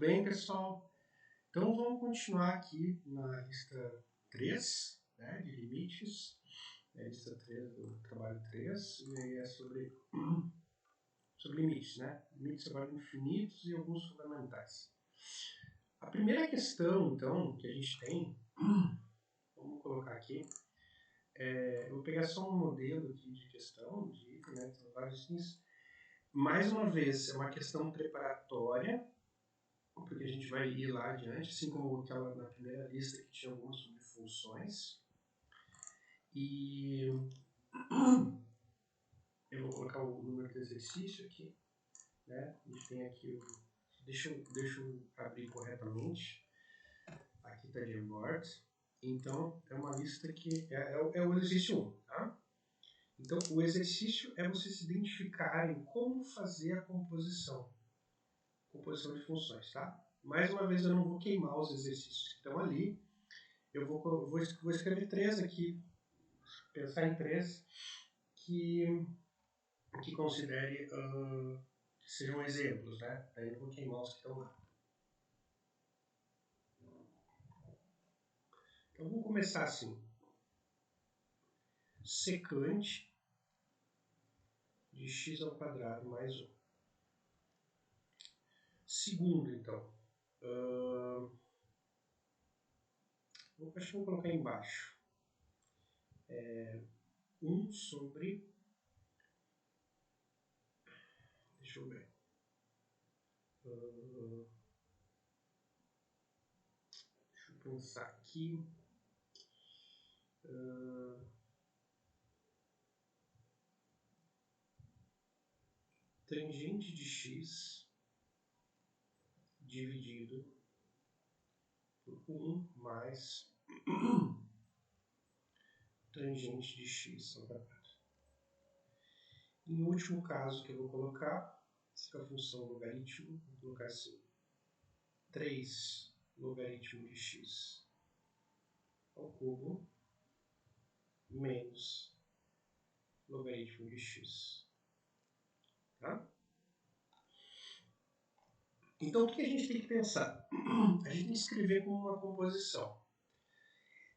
bem, pessoal? Então vamos continuar aqui na lista 3, né, de limites, a lista 3 do trabalho 3, e aí é sobre limites, né? Limites agora infinitos e alguns fundamentais. A primeira questão, então, que a gente tem, vamos colocar aqui, eu vou pegar só um modelo aqui de questão, de item, né, então, vários itens. Mais uma vez, é uma questão preparatória, porque a gente vai ir lá adiante, assim como aquela na primeira lista que tinha algumas sobre funções. E eu vou colocar o número do exercício aqui, né? A gente tem aqui o... Deixa eu abrir corretamente. Aqui está de board. Então, é uma lista que é o exercício 1, tá? Então, o exercício é vocês identificarem como fazer a composição de funções, tá? Mais uma vez, eu não vou queimar os exercícios que estão ali. Eu vou escrever 3 aqui, pensar em 3 que considere que sejam exemplos, né? Daí eu vou queimar os que estão lá. Então, vamos começar assim. Secante de x ao quadrado mais 1. Segundo, então. Acho que vou colocar embaixo. 1 sobre... Deixa eu ver. Deixa eu pensar aqui. Tangente de x dividido por 1 mais tangente de x ao quadrado. Em último caso que eu vou colocar, se a função logaritmo, vou colocar assim, 3 logaritmo de x ao cubo menos logaritmo de x. Tá? Então, o que a gente tem que pensar? A gente tem que escrever como uma composição.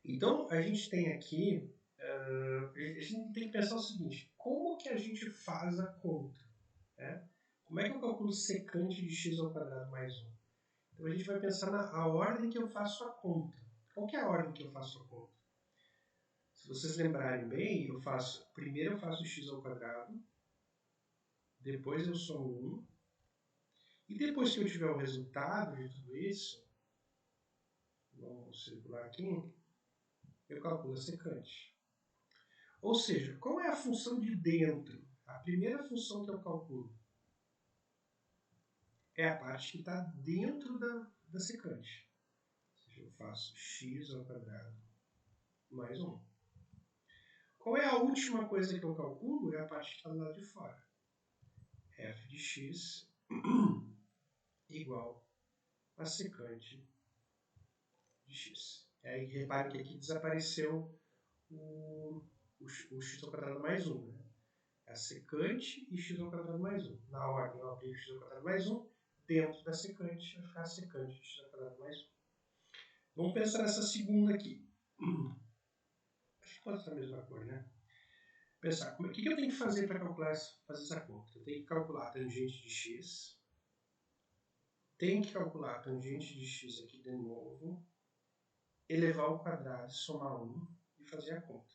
Então, a gente tem aqui, a gente tem que pensar o seguinte, como que a gente faz a conta? Né? Como é que eu calculo secante de x ao quadrado mais 1? Então, a gente vai pensar na ordem que eu faço a conta. Qual que é a ordem que eu faço a conta? Se vocês lembrarem bem, primeiro eu faço x ao quadrado, depois eu somo 1, e depois que eu tiver o resultado de tudo isso, vamos circular aqui, eu calculo a secante. Ou seja, qual é a função de dentro? A primeira função que eu calculo é a parte que está dentro da secante. Ou seja, eu faço x ao quadrado mais 1. Qual é a última coisa que eu calculo? É a parte que está do lado de fora. F de x igual a secante de x. Aí repare que aqui desapareceu o x ao quadrado mais 1. Né? É a secante e x ao quadrado mais 1. Na ordem eu aplico x ao quadrado mais 1. Dentro da secante vai ficar a secante de x ao quadrado mais 1. Vamos pensar nessa segunda aqui. Acho que pode ser a mesma cor, né? Pensar, o que eu tenho que fazer para fazer essa conta? Eu tenho que calcular a tangente de x. Tenho que calcular a tangente de x aqui de novo. Elevar ao quadrado, somar 1 e fazer a conta.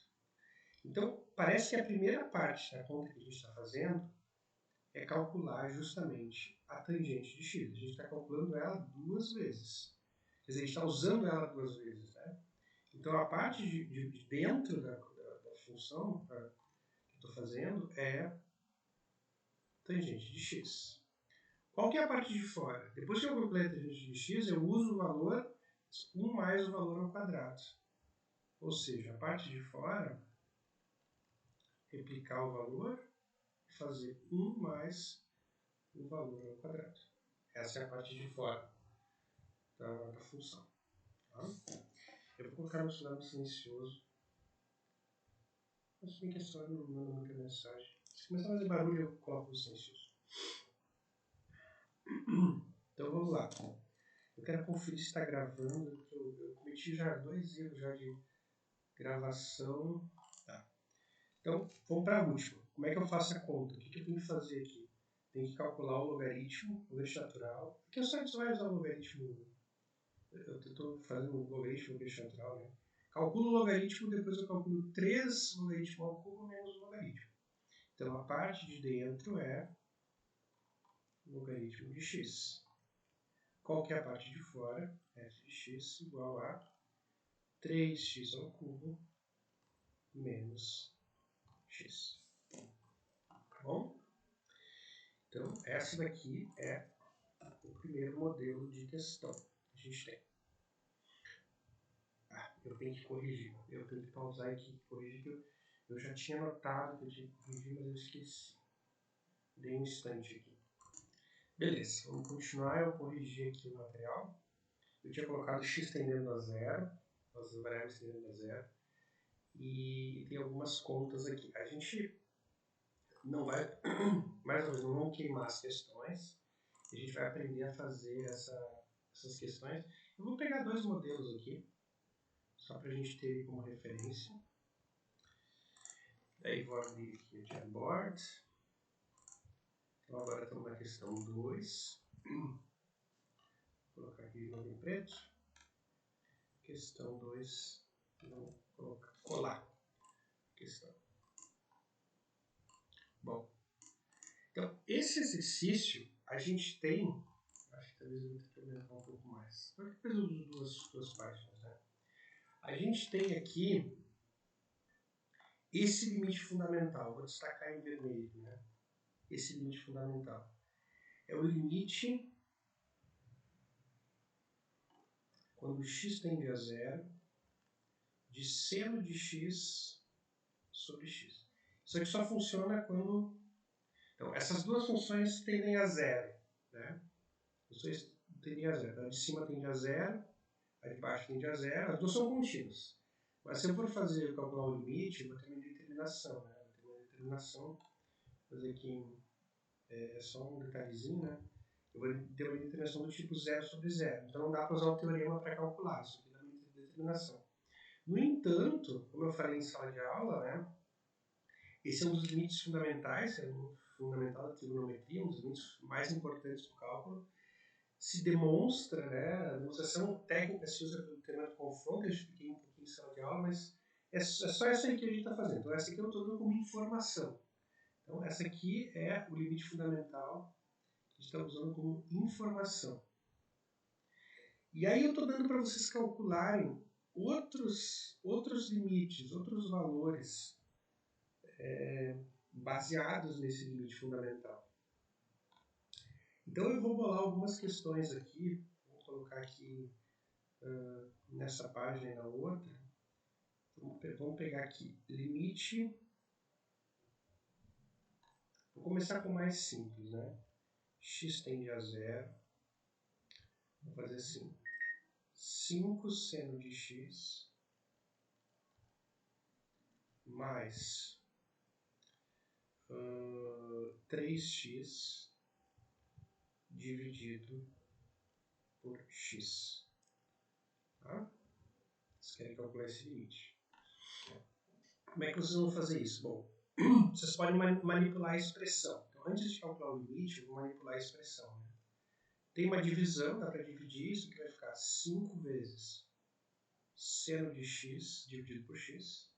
Então, parece que a primeira parte da conta que a gente está fazendo é calcular justamente a tangente de x. A gente está calculando ela 2 vezes. Quer dizer, a gente está usando ela 2 vezes. Né? Então, a parte de dentro da função que estou fazendo é tangente de x. Qual que é a parte de fora? Depois que eu calculei a tangente de x, eu uso o valor 1 mais o valor ao quadrado. Ou seja, a parte de fora, replicar o valor e fazer 1 mais o valor ao quadrado. Essa é a parte de fora da função. Tá? Eu vou colocar no celular silencioso. Mas bem que a história não manda muita mensagem. Se começar a fazer barulho, eu coloco no silencioso. Então vamos lá. Eu quero conferir se está gravando. Eu cometi já 2 erros já de gravação. Tá. Então, vamos para a última. Como é que eu faço a conta? O que eu tenho que fazer aqui? Tem que calcular o logaritmo natural. Aqui eu só vai usar o logaritmo. Eu estou fazendo o logaritmo natural, né? Calculo o logaritmo, depois eu calculo 3 logaritmo ao cubo menos o logaritmo. Então, a parte de dentro é logaritmo de x. Qual que é a parte de fora? F de x igual a 3x ao cubo menos x. Tá bom? Então, essa daqui é o primeiro modelo de questão que a gente tem. Eu tenho que corrigir. Eu tenho que pausar aqui e corrigir, que eu já tinha notado que eu tinha que corrigir, mas eu esqueci. Dei um instante aqui. Beleza, vamos continuar. Eu corrigi aqui o material. Eu tinha colocado x tendendo a zero, as variáveis tendendo a zero. E tem algumas contas aqui. A gente não vai, mais ou menos, não vamos queimar as questões. A gente vai aprender a fazer essas questões. Eu vou pegar 2 modelos aqui, só para a gente ter como referência. Daí vou abrir aqui o Jamboard. Então agora estamos na questão 2. Vou colocar aqui de novo em preto. Questão 2. Vou colocar, colar. Questão. Bom, então esse exercício a gente tem. Acho que talvez eu vou ter que aumentar um pouco mais. Depois eu uso duas páginas, né? A gente tem aqui esse limite fundamental. Vou destacar em vermelho, né? Esse limite fundamental é o limite quando x tende a zero de seno de x sobre x. Isso aqui só funciona quando... Então, essas duas funções tendem a zero, né? As duas tendem a zero. A de cima tende a zero, a de baixo tende a zero. As duas são contínuas. Mas se eu for calcular o limite, eu vou ter uma determinação, né? Vou ter uma determinação, vou fazer aqui é só um detalhezinho, né? Eu vou ter uma determinação do tipo 0 sobre 0. Então não dá para usar o teorema para calcular, isso aqui dá uma determinação. No entanto, como eu falei em sala de aula, né? Esse é um dos limites fundamentais, é um fundamental da trigonometria, um dos limites mais importantes do cálculo. Se demonstra, né? A demonstração técnica se usa pelo teorema de confronto, eu expliquei um pouquinho em sala de aula, mas é só essa aí que a gente está fazendo. Então essa aqui eu estou dando como informação. Então essa aqui é o limite fundamental que a gente está usando como informação. E aí eu estou dando para vocês calcularem outros limites, outros valores baseados nesse limite fundamental. Então eu vou bolar algumas questões aqui, vou colocar aqui nessa página e na outra. Vamos pegar aqui limite. Vou começar com o mais simples, né? X tende a zero. Vou fazer assim. 5 seno de x mais 3x dividido por x. Tá? Vocês querem calcular esse limite. Como é que vocês vão fazer isso? Bom, vocês podem manipular a expressão. Então, antes de calcular o limite, eu vou manipular a expressão. Né? Tem uma divisão, dá para dividir isso, que vai ficar 5 vezes seno de x dividido por x.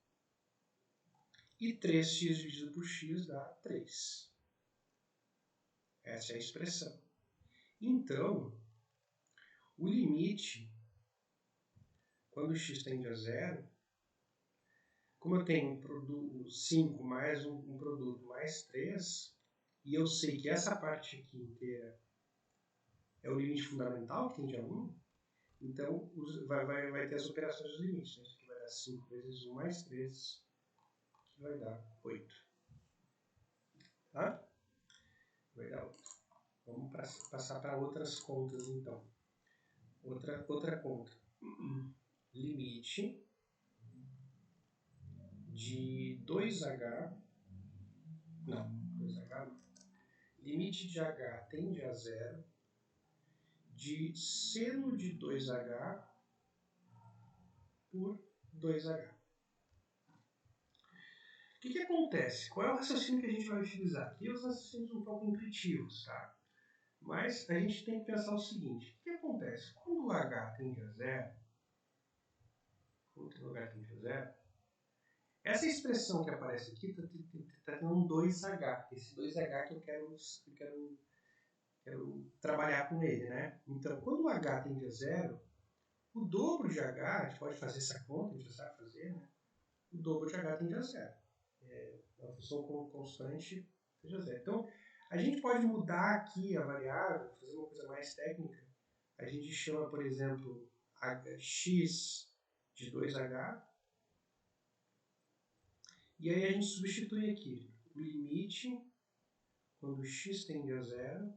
E 3x dividido por x dá 3. Essa é a expressão. Então, o limite, quando x tende a zero, como eu tenho um produto 5 mais um produto mais 3, e eu sei que essa parte aqui inteira é o limite fundamental, que tende a 1, então vai ter as operações dos limites. Né? Isso aqui vai dar 5 vezes 1 mais 3, que vai dar 8. Tá? Vai dar 8. Vamos passar para outras contas, então. Outra conta. Limite de 2h... Não, 2h não. Limite de h tende a zero de seno de 2h por 2h. O que acontece? Qual é o raciocínio que a gente vai utilizar? Aqui os raciocínios um pouco intuitivos, tá? Mas a gente tem que pensar o seguinte: o que acontece? Quando o h tende a zero, essa expressão que aparece aqui está tendo um 2h. Esse 2h que eu quero trabalhar com ele, né? Então, quando o h tende a zero, o dobro de h, a gente pode fazer essa conta, a gente já sabe fazer, né? O dobro de h tende a zero. Uma função constante tende a zero. Então, a gente pode mudar aqui a variável, fazer uma coisa mais técnica. A gente chama, por exemplo, x de 2h. E aí a gente substitui aqui o limite quando x tende a zero.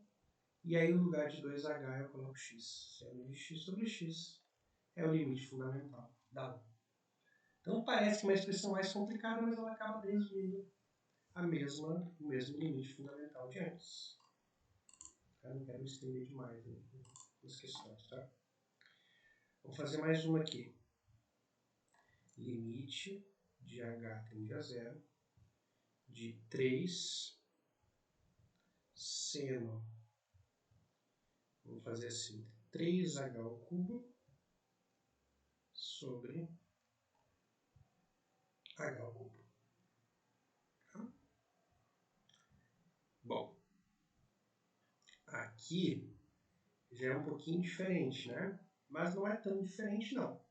E aí no lugar de 2h eu coloco x. Seno de x sobre x é o limite fundamental da 1. Então parece uma expressão mais complicada, mas ela acaba resumindo o mesmo limite fundamental de antes. Eu não quero estender demais nas questões, tá? Vou fazer mais uma aqui. Limite de h tende a zero de 3 seno. Vamos fazer assim, 3h ao cubo sobre h ao cubo. Tá? Bom, aqui já é um pouquinho diferente, né? Mas não é tão diferente, não.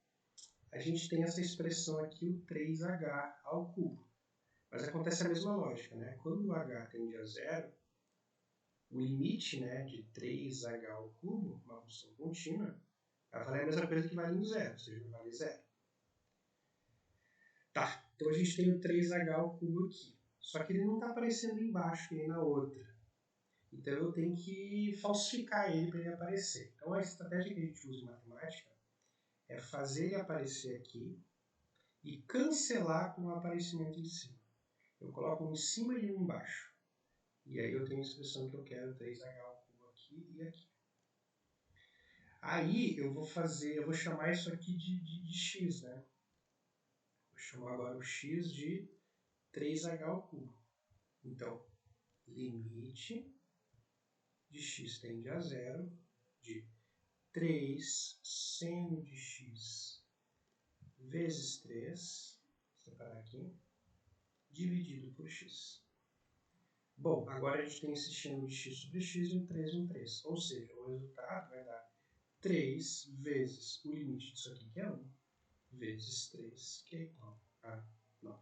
A gente tem essa expressão aqui, o 3h ao cubo. Mas acontece a mesma lógica, né? Quando o h tende a zero, o limite, né, de 3h ao cubo, uma função contínua, vai valer a mesma coisa que vale no zero, ou seja, vai valer zero. Tá, então a gente tem o 3h ao cubo aqui. Só que ele não está aparecendo embaixo nem na outra. Então eu tenho que falsificar ele para ele aparecer. Então a estratégia que a gente usa em matemática é fazer ele aparecer aqui e cancelar com o aparecimento em cima. Eu coloco um em cima e um embaixo. E aí eu tenho a expressão que eu quero, 3h ao cubo aqui e aqui. Aí eu vou chamar isso aqui de x, né? Vou chamar agora o x de 3h ao cubo. Então, limite de x tende a zero de 3 seno de x vezes 3, vou separar aqui, dividido por x. Bom, agora a gente tem esse seno de x sobre x e um 3 e um 3. Ou seja, o resultado vai dar 3 vezes o limite disso aqui, que é 1, vezes 3, que é igual a 9.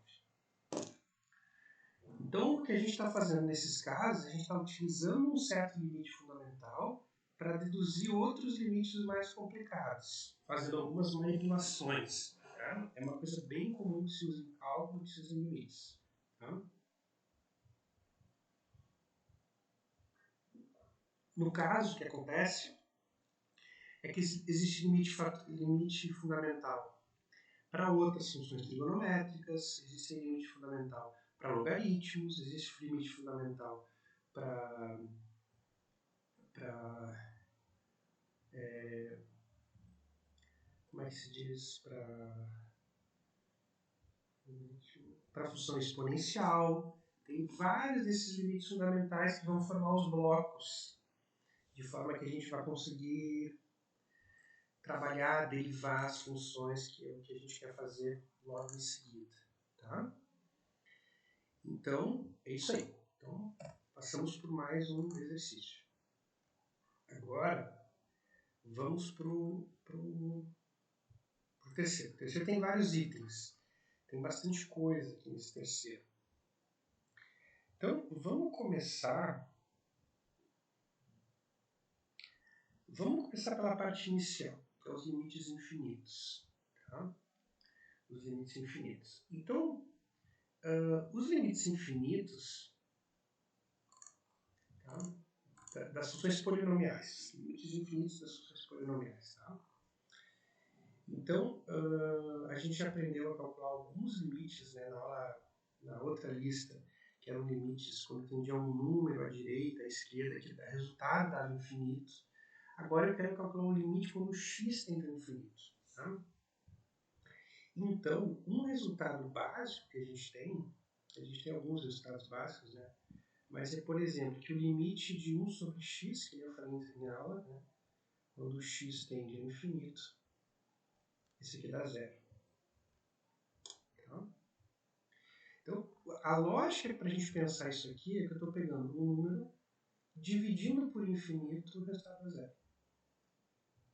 Então, o que a gente está fazendo nesses casos, a gente está utilizando um certo limite fundamental para deduzir outros limites mais complicados, fazendo algumas manipulações. Tá? É uma coisa bem comum que se usa em cálculo, que se usa em limites. Tá? No caso, o que acontece é que existe limite fundamental para outras funções trigonométricas, existe limite fundamental para logaritmos, existe limite fundamental para como é que se diz? Para função exponencial. Tem vários desses limites fundamentais que vão formar os blocos, de forma que a gente vai conseguir trabalhar, derivar as funções que a gente quer fazer logo em seguida. Tá? Então, é isso aí. Então, passamos por mais um exercício. Agora, vamos para o terceiro. O terceiro tem vários itens. Tem bastante coisa aqui nesse terceiro. Então, vamos começar pela parte inicial, que é os limites infinitos. Tá? Os limites infinitos. Então, os limites infinitos, tá? Das funções polinomiais. Limites infinitos das funções polinomiais. Tá? Então, a gente aprendeu a calcular alguns limites, né, na outra lista, que eram limites quando tendia um número à direita, à esquerda, que o resultado dava infinito. Agora eu quero calcular o limite quando x tende ao infinito. Tá? Então, um resultado básico que a gente tem alguns resultados básicos, né? Mas é, por exemplo, que o limite de 1 sobre x, que eu falei em aula, né? Quando x tende ao infinito, esse aqui dá zero. Tá? Então, a lógica para a gente pensar isso aqui é que eu estou pegando um número, dividindo por infinito, o resultado é zero.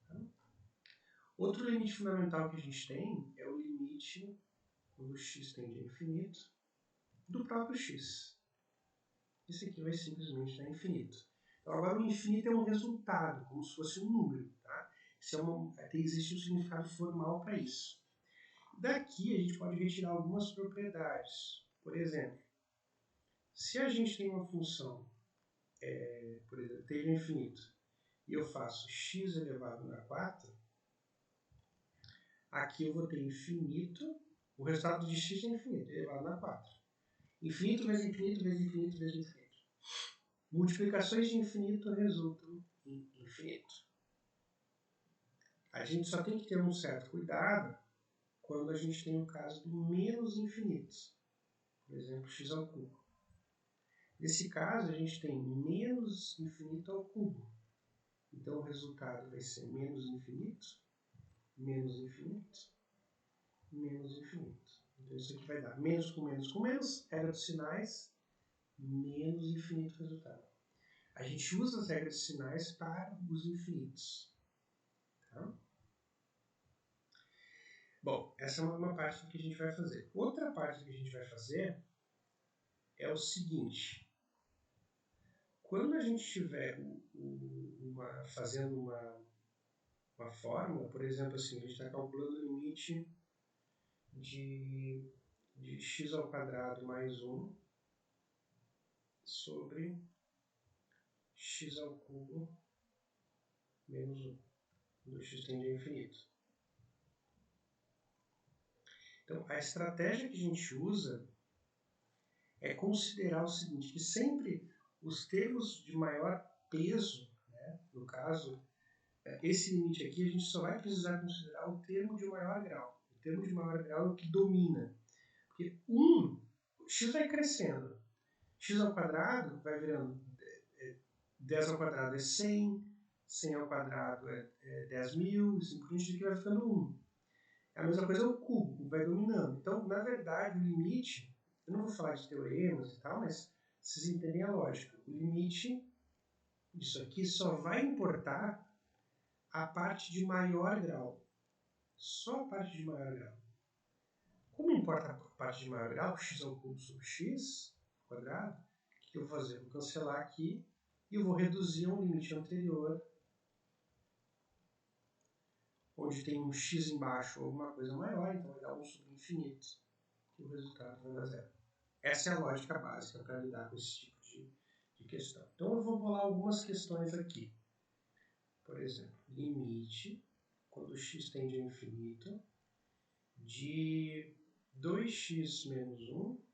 Tá? Outro limite fundamental que a gente tem é o limite, quando x tende a infinito, do próprio x. Esse aqui vai simplesmente dar infinito. Então, agora o infinito é um resultado, como se fosse um número. Tá? Existe um significado formal para isso. Daqui a gente pode retirar algumas propriedades. Por exemplo, se a gente tem uma função, por exemplo, tende a infinito, e eu faço x elevado na 4, aqui eu vou ter infinito, o resultado de x é infinito, elevado na 4. Infinito vezes infinito vezes infinito vezes infinito. Multiplicações de infinito resultam em infinito. A gente só tem que ter um certo cuidado quando a gente tem o caso do menos infinitos. Por exemplo, x ao cubo. Nesse caso, a gente tem menos infinito ao cubo. Então, o resultado vai ser menos infinito, menos infinito, menos infinito. Então, isso aqui vai dar menos com menos com menos, regra dos sinais, menos infinito resultado. A gente usa as regras de sinais para os infinitos. Tá? Bom, essa é uma parte do que a gente vai fazer. Outra parte do que a gente vai fazer é o seguinte. Quando a gente estiver fazendo uma fórmula, por exemplo, assim, a gente está calculando o limite de x ao quadrado mais 1 sobre x ao cubo menos 1, quando x tende a infinito. Então, a estratégia que a gente usa é considerar o seguinte, que sempre os termos de maior peso, né, no caso, esse limite aqui, a gente só vai precisar considerar o termo de maior grau. O termo de maior grau é o que domina. Porque x vai crescendo. X ao quadrado vai virando 10 ao quadrado é 100, 100 ao quadrado é 10.000, assim por diante, que vai ficando 1. A mesma coisa é o cubo, vai dominando. Então, na verdade, o limite, eu não vou falar de teoremas e tal, mas vocês entendem a lógica. O limite disso aqui só vai importar a parte de maior grau. Só a parte de maior grau. Como importa a parte de maior grau, x ao cubo sobre x quadrado, o que eu vou fazer? Vou cancelar aqui e eu vou reduzir a um limite anterior, onde tem um x embaixo ou alguma coisa maior, então vai dar 1 sobre infinito, e o resultado vai dar zero. Essa é a lógica básica para lidar com esse tipo de questão. Então eu vou bolar algumas questões aqui. Por exemplo, limite, quando x tende ao infinito, de 2x menos 1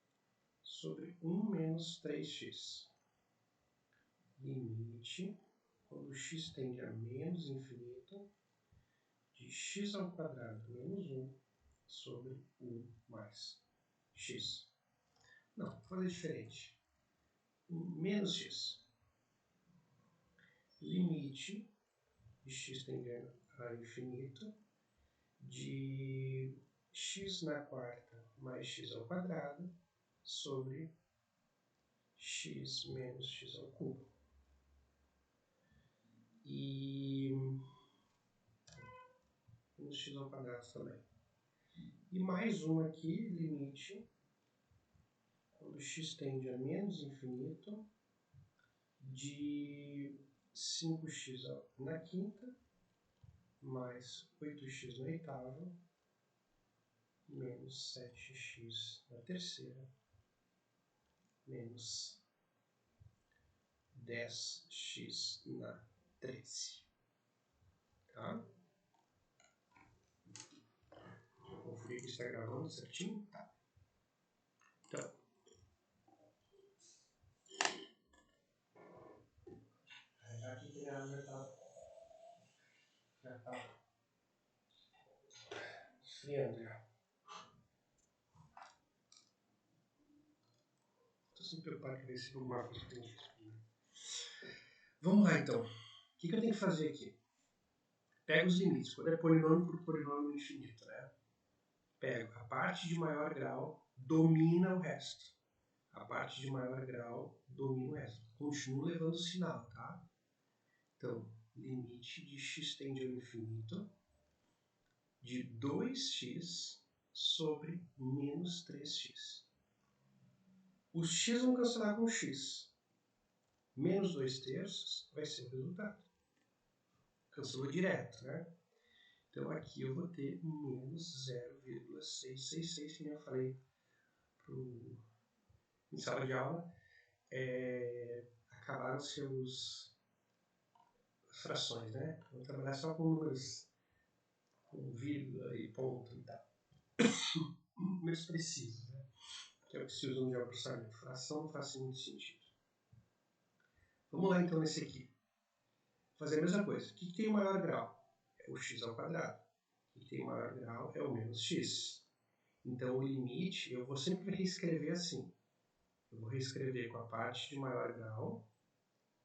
sobre 1 menos 3x. Limite, quando x tende a menos infinito, de x ao quadrado menos 1 sobre 1 mais x. Não, vou fazer diferente. Menos x. Limite de x tende a infinito, de x na quarta mais x ao quadrado sobre x menos x ao cubo. E menos x ao quadrado também. E mais um aqui, limite, quando x tende a menos infinito, de 5x na quinta, mais 8x na oitava, menos 7x na terceira, menos 10x na 13. Tá? Deixa eu conferir que está gravando certinho. Tá. Então, aqui tem a metade. esfriando já. Estou sempre preocupado que vai ser alguma coisa que tem que esfriar. Vamos lá então. O que eu tenho que fazer aqui? Pego os limites. Quando é polinômio por polinômio infinito, né? Pego a parte de maior grau, domina o resto. A parte de maior grau domina o resto. Continuo levando o sinal, tá? Então, limite de x tende ao infinito de 2x sobre menos 3x. Os x vão cancelar com x. Menos 2/3 vai ser o resultado. Cancelou direto, né? Então aqui eu vou ter menos 0,666, que nem eu falei em sala de aula. Acabaram as frações, né? Vou trabalhar só com números com vírgula e ponto e tal. Números precisos, né? Que é o que se usa no geoprocessamento. Fração não faz muito sentido. Vamos lá então nesse aqui. Fazer a mesma coisa. O que tem o maior grau? É o x ao quadrado. O que tem o maior grau é o menos x. Então o limite eu vou sempre reescrever assim. Eu vou reescrever com a parte de maior grau,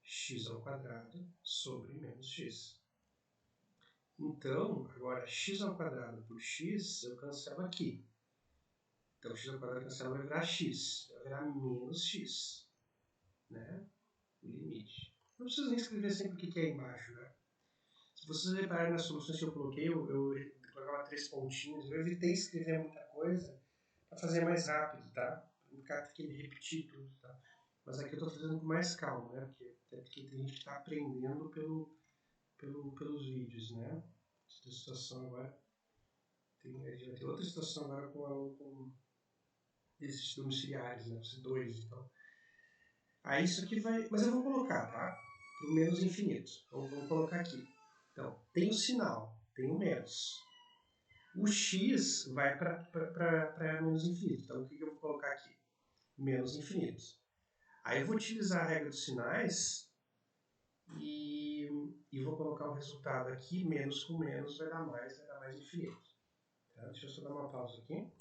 x ao quadrado sobre menos x. Então, agora x ao quadrado por x, eu cancelo aqui. Então, x ao quadrado cancela, vai virar x. Vai virar menos x. Né? O limite. Não preciso nem escrever sempre o que é embaixo. Né? Se vocês repararem nas soluções que eu coloquei, eu colocava 3 pontinhos. Eu evitei escrever muita coisa para fazer mais rápido, tá? Não ficar aquele repetir tudo, tá? Mas aqui eu estou fazendo com mais calma, né? Porque tem gente que está aprendendo pelos vídeos, né? Essa situação agora. A gente vai ter outra situação agora com esses domiciliares, né? Esses dois, então. Aí isso aqui vai... Mas eu vou colocar, tá? Para o menos infinito. Então vamos colocar aqui. Então, tem o sinal, tem o menos. O x vai para menos infinito. Então, o que eu vou colocar aqui? Menos infinito. Aí eu vou utilizar a regra dos sinais e vou colocar o resultado aqui. Menos com menos vai dar mais infinito. Tá? Deixa eu só dar uma pausa aqui.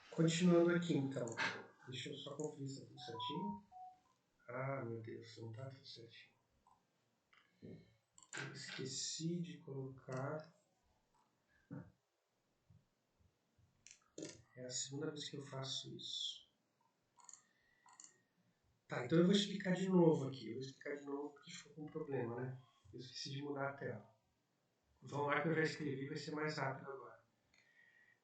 Continuando aqui, então. Deixa eu só conferir se está tudo certinho. Ah, meu Deus, não está tudo certinho. Eu esqueci de colocar... É a segunda vez que eu faço isso. Tá, então eu vou explicar de novo aqui. Eu vou explicar de novo porque ficou com um problema, né? Eu esqueci de mudar a tela. Vamos lá que eu já escrevi, vai ser mais rápido agora.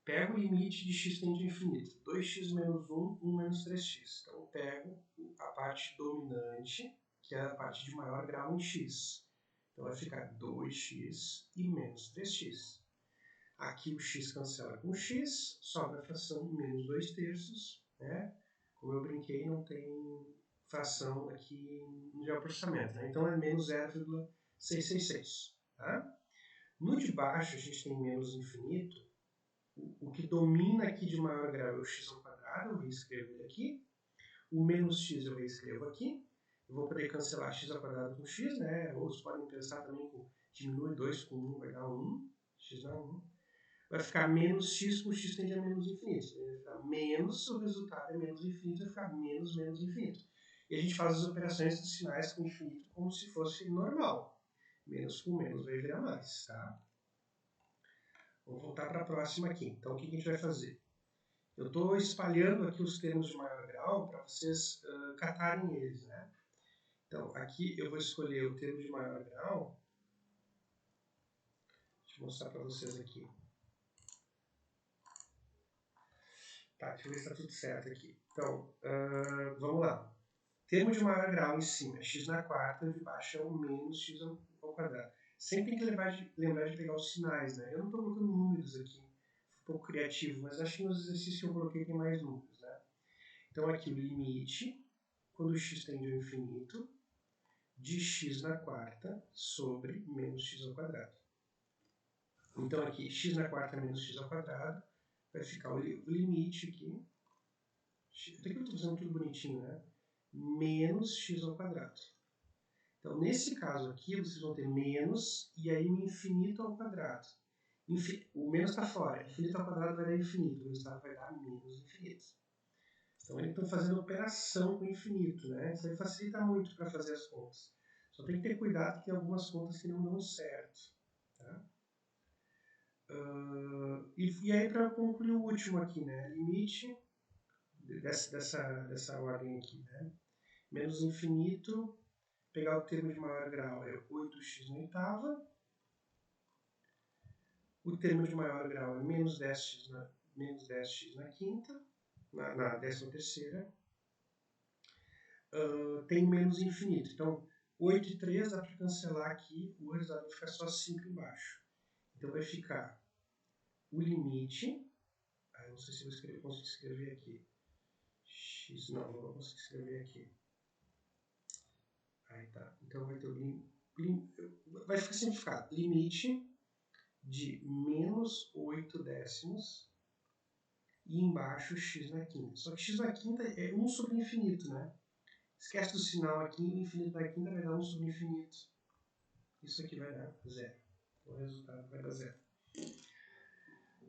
Pego o limite de x tende ao infinito. 2x menos 1, 1 menos 3x. Então eu pego a parte dominante, que é a parte de maior grau em x. Então vai ficar 2x e menos 3x. Aqui o x cancela com o x, sobra a fração menos 2/3. Né? Como eu brinquei, não tem fração aqui no geoprocessamento. Né? Então é menos 0,666. Tá? No de baixo a gente tem menos infinito. O que domina aqui de maior grau é o x ao quadrado, eu reescrevo ele aqui. O menos x eu reescrevo aqui. Eu vou poder cancelar x ao quadrado com x, né? Outros podem pensar também com diminui 2 com 1, vai dar 1. X dá 1. Vai ficar menos x com x tende a menos infinito. Vai ficar menos, o resultado é menos infinito, vai ficar menos infinito. E a gente faz as operações dos sinais com infinito como se fosse normal. Menos com menos vai virar mais, tá? Vamos voltar para a próxima aqui. Então, o que a gente vai fazer? Eu estou espalhando aqui os termos de maior grau para vocês catarem eles, né? Então, aqui eu vou escolher o termo de maior grau. Deixa eu mostrar para vocês aqui. Tá, deixa eu ver se está tudo certo aqui. Então, vamos lá. Termo de maior grau em cima é x na quarta, de baixo é o menos x ao quadrado. Sempre tem que lembrar de pegar os sinais, né? Eu não estou colocando números aqui. Um pouco criativo, mas acho que nos exercícios que eu coloquei tem mais números, né? Então aqui o limite, quando x tende ao infinito, de x na quarta sobre menos x ao quadrado. Então aqui x na quarta menos x ao quadrado, vai ficar o limite aqui, até que eu estou fazendo tudo bonitinho, né? Menos x ao quadrado. Então, nesse caso aqui, vocês vão ter menos e aí o infinito ao quadrado. O menos está fora. Infinito ao quadrado vai dar infinito. O resultado vai dar menos infinito. Então, eles estão fazendo operação com o infinito, né? Isso aí facilita muito para fazer as contas. Só tem que ter cuidado que tem algumas contas que não dão certo. Tá? E aí, para concluir o último aqui, né? Limite dessa ordem aqui, né? Menos infinito, pegar o termo de maior grau é 8x na oitava. O termo de maior grau é menos 10x na quinta, na 13ª. Tem menos infinito. Então, 8 e 3 dá para cancelar aqui, o resultado vai ficar só 5 embaixo. Então, vai ficar o limite. Não sei se eu consigo escrever aqui. X, não vou conseguir escrever aqui. Aí tá. Então, vai ter vai ficar simplificado. Limite de menos 8 décimos e embaixo x na quinta. Só que x na quinta é 1 sobre infinito, né? Esquece do sinal aqui, o infinito na quinta vai dar 1 sobre infinito. Isso aqui vai dar 0. O resultado vai dar 0.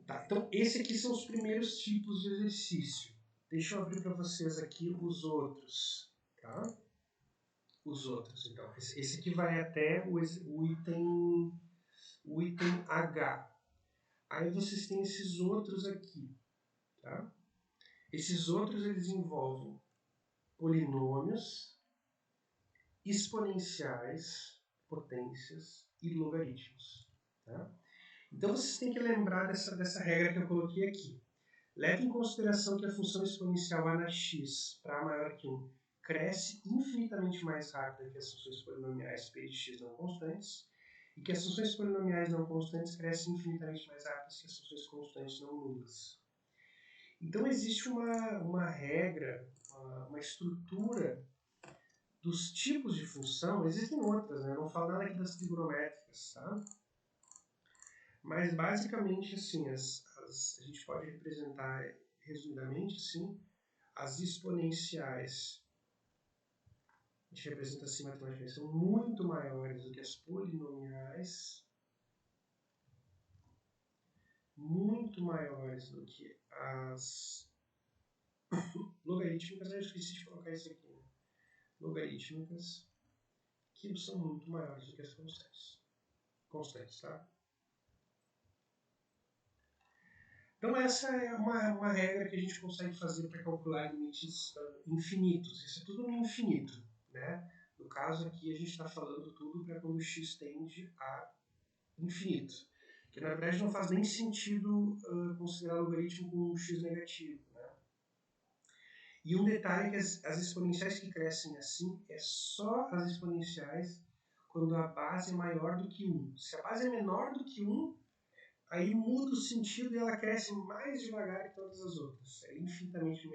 Tá, então esse aqui são os primeiros tipos de exercício. Deixa eu abrir para vocês aqui os outros. Tá? Os outros, então. Esse aqui vai até o item H. Aí vocês têm esses outros aqui. Tá? Esses outros eles envolvem polinômios, exponenciais, potências e logaritmos. Tá? Então vocês têm que lembrar dessa regra que eu coloquei aqui. Leve em consideração que a função exponencial a na x para a maior que 1 cresce infinitamente mais rápido que as funções polinomiais p de x não constantes e que as funções polinomiais não constantes crescem infinitamente mais rápido que as funções constantes não nulas. Então existe uma regra, uma estrutura dos tipos de função. Existem outras, né? Eu não falo nada aqui das trigonométricas, tá? Mas basicamente assim, a gente pode representar resumidamente assim, as exponenciais, a gente representa assim matematicamente, são muito maiores do que as polinomiais, muito maiores do que as logarítmicas. Eu esqueci de colocar isso aqui, né? Logarítmicas, que são muito maiores do que as constantes, tá? Então essa é uma regra que a gente consegue fazer para calcular limites infinitos. Isso é tudo no infinito, né? No caso aqui a gente está falando tudo para quando x tende a infinito. Que na verdade não faz nem sentido considerar logaritmo com um x negativo, né? E um detalhe é que as exponenciais que crescem assim é só as exponenciais quando a base é maior do que 1. Se a base é menor do que 1, aí muda o sentido e ela cresce mais devagar que todas as outras. É infinitamente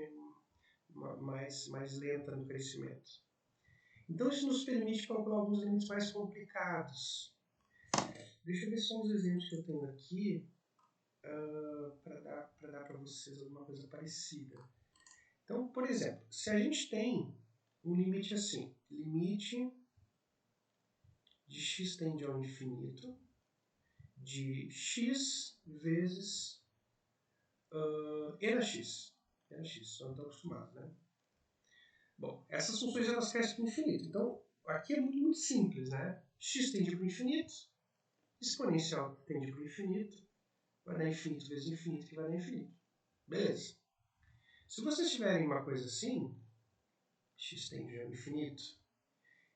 mais lenta no crescimento. Então isso nos permite calcular alguns limites mais complicados. Deixa eu ver só os exemplos que eu tenho aqui para dar para vocês alguma coisa parecida. Então, por exemplo, se a gente tem um limite assim, limite de x tende ao infinito de x vezes e na x. E na x, só não estou acostumado, né? Bom, essas funções elas crescem para o infinito. Então, aqui é muito simples, né? X tende para o infinito, exponencial tende para o infinito, vai dar infinito vezes infinito, que vai dar infinito. Beleza. Se vocês tiverem uma coisa assim, x tende ao infinito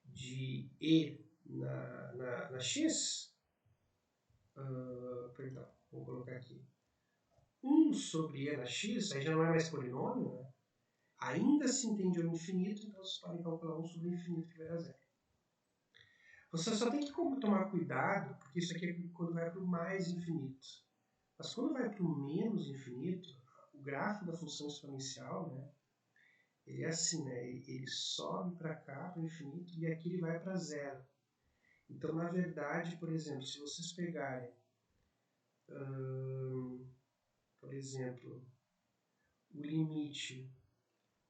de e na x, perdão, vou colocar aqui, 1 sobre e na x, aí já não é mais polinômio, né? Ainda assim tende ao infinito, então vocês podem calcular 1 sobre o infinito que vai dar 0. Você só tem que tomar cuidado, porque isso aqui é quando vai para o mais infinito. Mas quando vai para o menos infinito, o gráfico da função exponencial, né, ele é assim, né, ele sobe para cá, para o infinito, e aqui ele vai para 0. Então, na verdade, por exemplo, se vocês pegarem, por exemplo, o limite,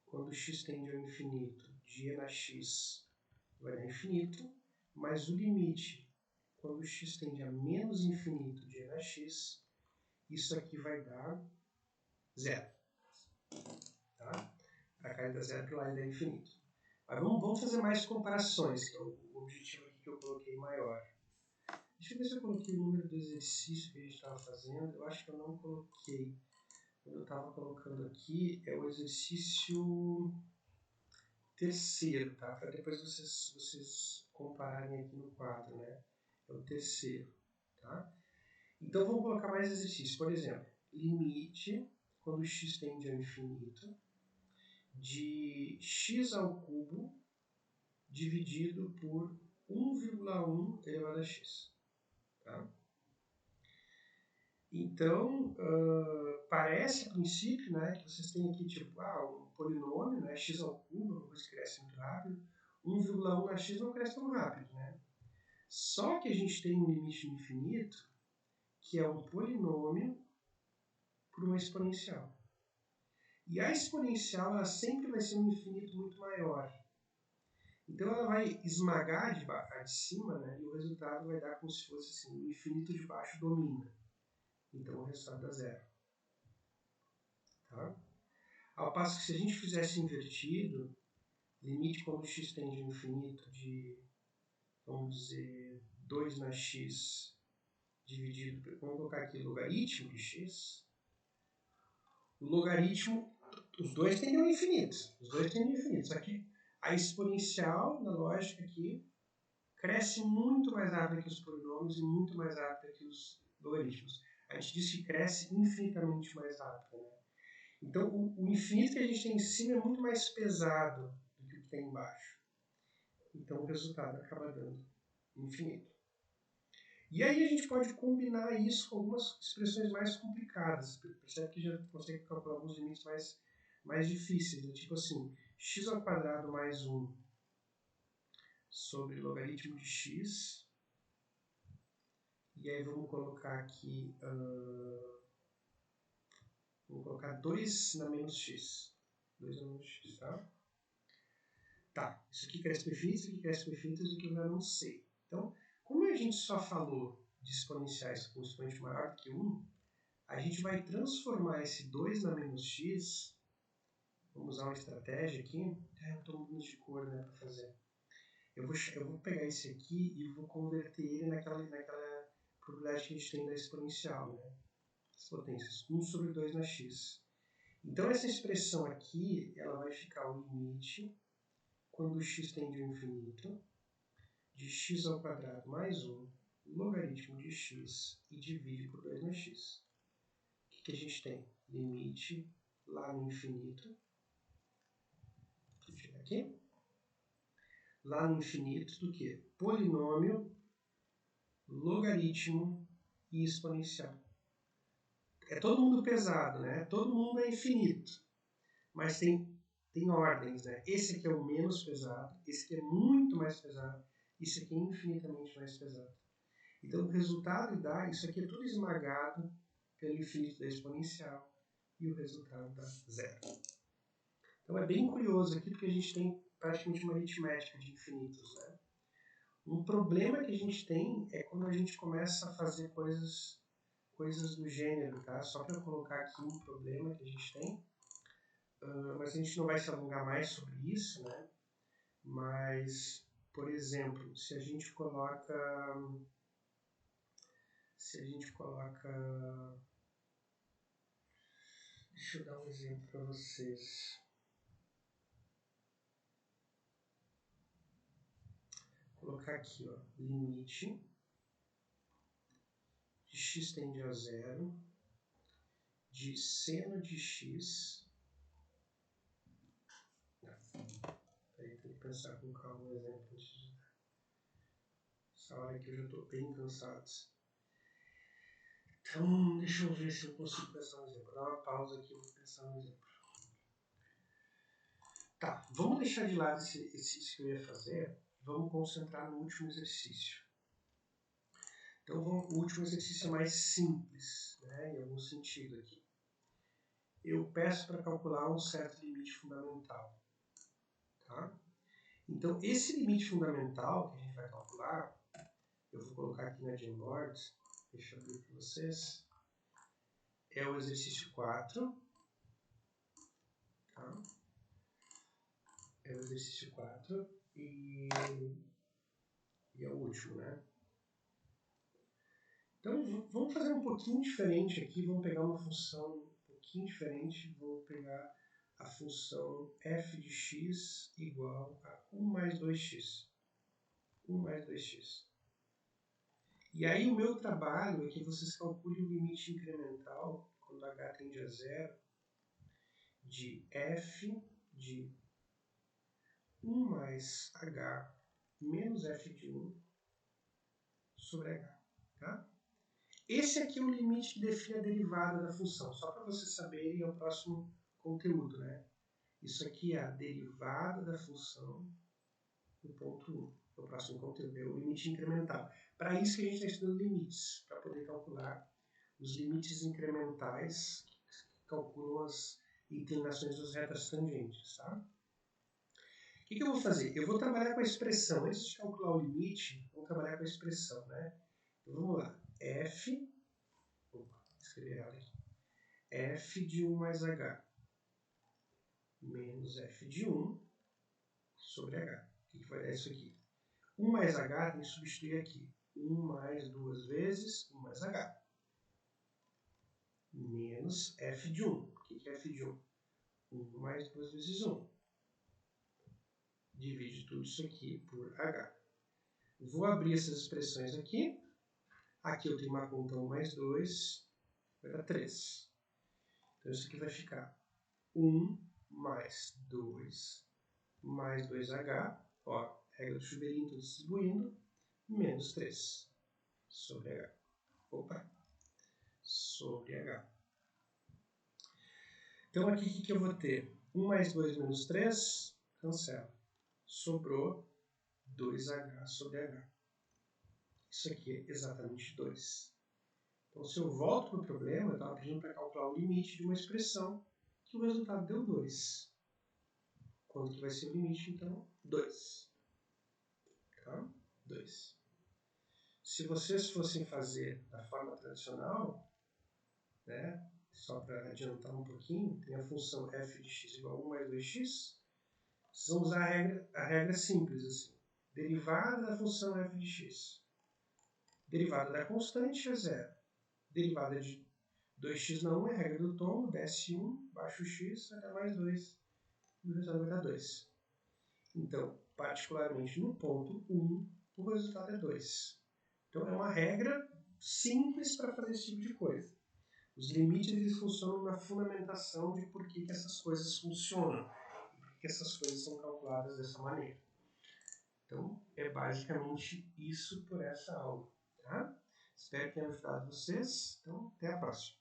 quando x tende ao infinito, de e na x vai dar infinito, mas o limite, quando x tende a menos infinito de e na x, isso aqui vai dar zero. Tá? Para cá ele dá zero, para lá ele dá infinito. Mas vamos fazer mais comparações, que é o objetivo aqui que eu coloquei maior. Deixa eu ver se eu coloquei o número do exercício que a gente estava fazendo. Eu acho que eu não coloquei. Quando eu estava colocando aqui, é o exercício terceiro, tá? Para depois vocês compararem aqui no quadro, né? É o terceiro, tá? Então vamos colocar mais exercícios. Por exemplo, limite, quando x tende ao infinito, de x ao cubo dividido por 1,1 elevado a x. Tá? Então, parece a princípio, né, que vocês têm aqui tipo, um polinômio, né, x ao cubo, uma coisa que cresce muito rápido, 1,1 na x não cresce tão rápido. Né? Só que a gente tem um limite infinito, que é um polinômio por uma exponencial. E a exponencial ela sempre vai ser um infinito muito maior. Então ela vai esmagar a de cima, né, e o resultado vai dar como se fosse assim, o infinito de baixo domina. Então o resultado dá zero. Tá? Ao passo que se a gente fizesse invertido, limite quando x tende ao infinito de, vamos dizer, 2 na x dividido, vamos colocar aqui logaritmo de x, o logaritmo, os dois tendem ao infinito, só que a exponencial, na lógica aqui, cresce muito mais rápido que os polinômios e muito mais rápido que os logaritmos. A gente diz que cresce infinitamente mais rápido. Né? Então, o infinito que a gente tem em cima é muito mais pesado do que o que tem embaixo. Então, o resultado acaba dando infinito. E aí a gente pode combinar isso com algumas expressões mais complicadas. Percebe que já consegue calcular alguns limites mais difíceis. Né? Tipo assim, x ao quadrado mais 1 sobre logaritmo de x. E aí vamos colocar aqui... vou colocar 2 na menos x. 2 na menos x, tá? Tá, isso aqui cresce para infinito, isso aqui cresce para infinito, isso aqui eu já não sei. Então, como a gente só falou de exponenciais com expoente maior do que 1, a gente vai transformar esse 2 na menos x, vamos usar uma estratégia aqui, eu estou mudando de cor, né, para fazer. Eu vou pegar esse aqui e vou converter ele naquela probabilidade que a gente tem da exponencial, né? As potências, 1 sobre 2 na x. Então essa expressão aqui, ela vai ficar o limite, quando x tende ao infinito, de x ao quadrado mais 1, logaritmo de x, e divide por 2 na x. O que a gente tem? Limite lá no infinito, que fica aqui, lá no infinito do que? Polinômio, logaritmo e exponencial. É todo mundo pesado, né? Todo mundo é infinito, mas tem ordens, né? Esse aqui é o menos pesado, esse aqui é muito mais pesado, esse aqui é infinitamente mais pesado. Então o resultado dá, isso aqui é tudo esmagado pelo infinito da exponencial e o resultado dá zero. Então é bem curioso aqui porque a gente tem praticamente uma aritmética de infinitos, né? Um problema que a gente tem é quando a gente começa a fazer coisas do gênero, tá? Só para eu colocar aqui um problema que a gente tem, mas a gente não vai se alongar mais sobre isso, né? Mas, por exemplo, se a gente coloca... Deixa eu dar um exemplo para vocês. Vou colocar aqui, ó, limite de x tende a zero, de seno de x. Peraí, tem que pensar com calma no exemplo. Essa hora aqui eu já estou bem cansado. Então, deixa eu ver se eu consigo pensar um exemplo. Vou dar uma pausa aqui e vou pensar um exemplo. Tá, vamos deixar de lado esse exercício que eu ia fazer. Vamos concentrar no último exercício. Então, o último exercício é mais simples, né, em algum sentido aqui. Eu peço para calcular um certo limite fundamental. Tá? Então, esse limite fundamental que a gente vai calcular, eu vou colocar aqui na Jamboard, deixa eu abrir para vocês, é o exercício 4, tá? É o exercício 4 e é o último, né? Então, vamos fazer um pouquinho diferente aqui, vamos pegar uma função um pouquinho diferente, vou pegar a função f de x igual a 1 mais 2x. 1 mais 2x. E aí o meu trabalho é que vocês calculem o limite incremental, quando h tende a zero, de f de 1 mais h menos f de 1 sobre h. Tá? Esse aqui é o limite que define a derivada da função, só para vocês saberem, é o próximo conteúdo, né? Isso aqui é a derivada da função no ponto 1, é o próximo conteúdo, é o limite incremental. Para isso que a gente está estudando limites, para poder calcular os limites incrementais que calculam as inclinações das retas tangentes, tá? O que eu vou fazer? Eu vou trabalhar com a expressão, antes de calcular o limite, vamos trabalhar com a expressão, né? Então vamos lá, escrever ela aqui. F de 1 mais h menos f de 1 sobre h. O que vai dar isso aqui? 1 mais h tem que substituir aqui. 1 mais 2 vezes 1 mais h. Menos f de 1. O que é f de 1? 1 mais 2 vezes 1. Divide tudo isso aqui por h. Vou abrir essas expressões aqui. Aqui eu tenho uma conta 1 mais 2, vai dar 3. Então isso aqui vai ficar 1 mais 2 mais 2h, ó, regra do chuveirinho, estou distribuindo, menos 3 sobre h. Opa! Sobre h. Então aqui o que eu vou ter? 1 mais 2 menos 3, cancela. Sobrou 2h sobre h. Isso aqui é exatamente 2. Então, se eu volto para o problema, eu estava pedindo para calcular o limite de uma expressão, que o resultado deu 2. Quanto que vai ser o limite, então? 2. Tá? 2. Se vocês fossem fazer da forma tradicional, né, só para adiantar um pouquinho, tem a função f de x igual a 1 mais 2x, vocês vão usar a regra simples, assim. Derivada da função f de x. Derivada da constante é 0. Derivada de 2x na 1 é a regra do tombo, desce 1, baixa o x, vai dar mais 2. E o resultado vai dar 2. Então, particularmente no ponto 1, o resultado é 2. Então, é uma regra simples para fazer esse tipo de coisa. Os limites eles funcionam na fundamentação de por que essas coisas funcionam e por que essas coisas são calculadas dessa maneira. Então, é basicamente isso por essa aula. Tá? Espero que tenha ajudado vocês. Então, até a próxima.